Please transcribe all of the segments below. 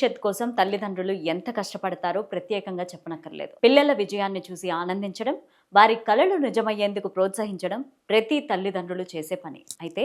భవిష్యత్ కోసం తల్లిదండ్రులు ఎంత కష్టపడతారో ప్రత్యేకంగా చెప్పనక్కర్లేదు. పిల్లల విజయాన్ని చూసి ఆనందించడం, వారి కలలు నిజమయ్యేందుకు ప్రోత్సహించడం ప్రతి తల్లిదండ్రులు చేసే పని. అయితే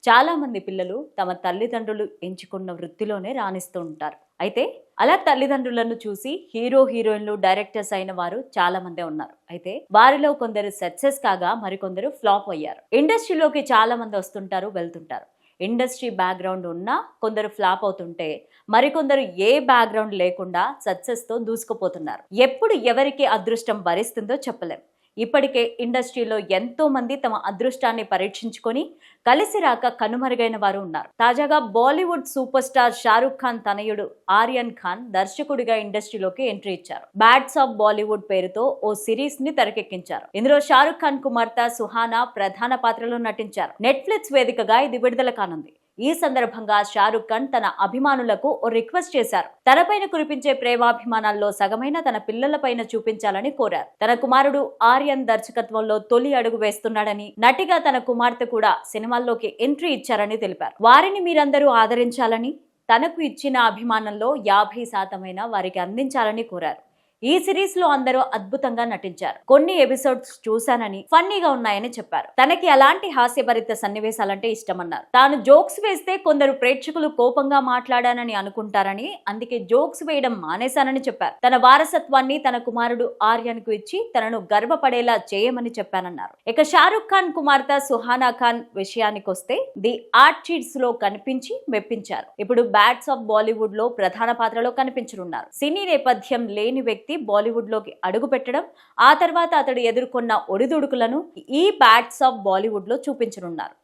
చాలా మంది పిల్లలు తమ తల్లిదండ్రులు ఎంచుకున్న వృత్తిలోనే రాణిస్తూ ఉంటారు. అయితే అలా తల్లిదండ్రులను చూసి హీరోయిన్లు, డైరెక్టర్స్ అయిన వారు చాలా మందే ఉన్నారు. అయితే వారిలో కొందరు సక్సెస్ కాగా మరికొందరు ఫ్లాప్ అయ్యారు. ఇండస్ట్రీలోకి చాలా మంది వస్తుంటారు, వెళ్తుంటారు. ఇండస్ట్రీ బ్యాక్గ్రౌండ్ ఉన్నా కొందరు ఫ్లాప్ అవుతుంటే మరికొందరు ఏ బ్యాక్గ్రౌండ్ లేకుండా సక్సెస్తో దూసుకుపోతున్నారు. ఎప్పుడు ఎవరికి అదృష్టం భరిస్తుందో చెప్పలేం. ఇప్పటికే ఇండస్ట్రీలో ఎంతో మంది తమ అదృష్టాన్ని పరీక్షించుకొని కలిసి రాక కనుమరుగైన వారు ఉన్నారు. తాజాగా బాలీవుడ్ సూపర్ స్టార్ షారుఖ్ ఖాన్ తనయుడు ఆర్యన్ ఖాన్ దర్శకుడిగా ఇండస్ట్రీలోకి ఎంట్రీ ఇచ్చారు. బ్యాడ్స్ ఆఫ్ బాలీవుడ్ పేరుతో ఓ సిరీస్ ని తెరకెక్కించారు. ఇందులో షారుఖ్ ఖాన్ కుమార్తె సుహానా ప్రధాన పాత్రలో నటించారు. నెట్ఫ్లిక్స్ వేదికగా ఇది విడుదల కానుంది. ఈ సందర్భంగా షారుఖ్ ఖాన్ తన అభిమానులకు ఓ రిక్వెస్ట్ చేశారు. తనపైన కురిపించే ప్రేమాభిమానాల్లో సగమైన తన పిల్లలపైన చూపించాలని కోరారు. తన కుమారుడు ఆర్యన్ దర్శకత్వంలో తొలి అడుగు వేస్తున్నాడని, నటిగా తన కుమార్తె కూడా సినిమాల్లోకి ఎంట్రీ ఇచ్చారని తెలిపారు. వారిని మీరందరూ ఆదరించాలని, తనకు ఇచ్చిన అభిమానంలో 50% వారికి అందించాలని కోరారు. ఈ సిరీస్ లో అందరూ అద్భుతంగా నటించారు. కొన్ని ఎపిసోడ్స్ చూశానని, ఫన్నీగా ఉన్నాయని చెప్పారు. తనకి అలాంటి హాస్యభరిత సన్నివేశాలంటే ఇష్టమన్నారు. తాను జోక్స్ వేస్తే కొందరు ప్రేక్షకులు కోపంగా మాట్లాడానని అనుకుంటారని, అందుకే జోక్స్ వేయడం మానేశానని చెప్పారు. తన వారసత్వాన్ని తన కుమారుడు ఆర్యన్ కు ఇచ్చి తనను గర్వపడేలా చేయమని చెప్పానన్నారు. ఇక షారుఖ్ ఖాన్ కుమార్తె సుహానా ఖాన్ విషయానికొస్తే ది ఆర్ట్ చీట్స్ లో కనిపించి మెప్పించారు. ఇప్పుడు బ్యాడ్స్ ఆఫ్ బాలీవుడ్ లో ప్రధాన పాత్రలో కనిపించనున్నారు. సినీ నేపథ్యం లేని వ్యక్తి బాలీవుడ్ లోకి అడుగు పెట్టడం, ఆ తర్వాత అతడు ఎదుర్కొన్న ఒడిదుడుకులను ఈ బ్యాడ్స్ ఆఫ్ బాలీవుడ్ లో చూపించనున్నారు.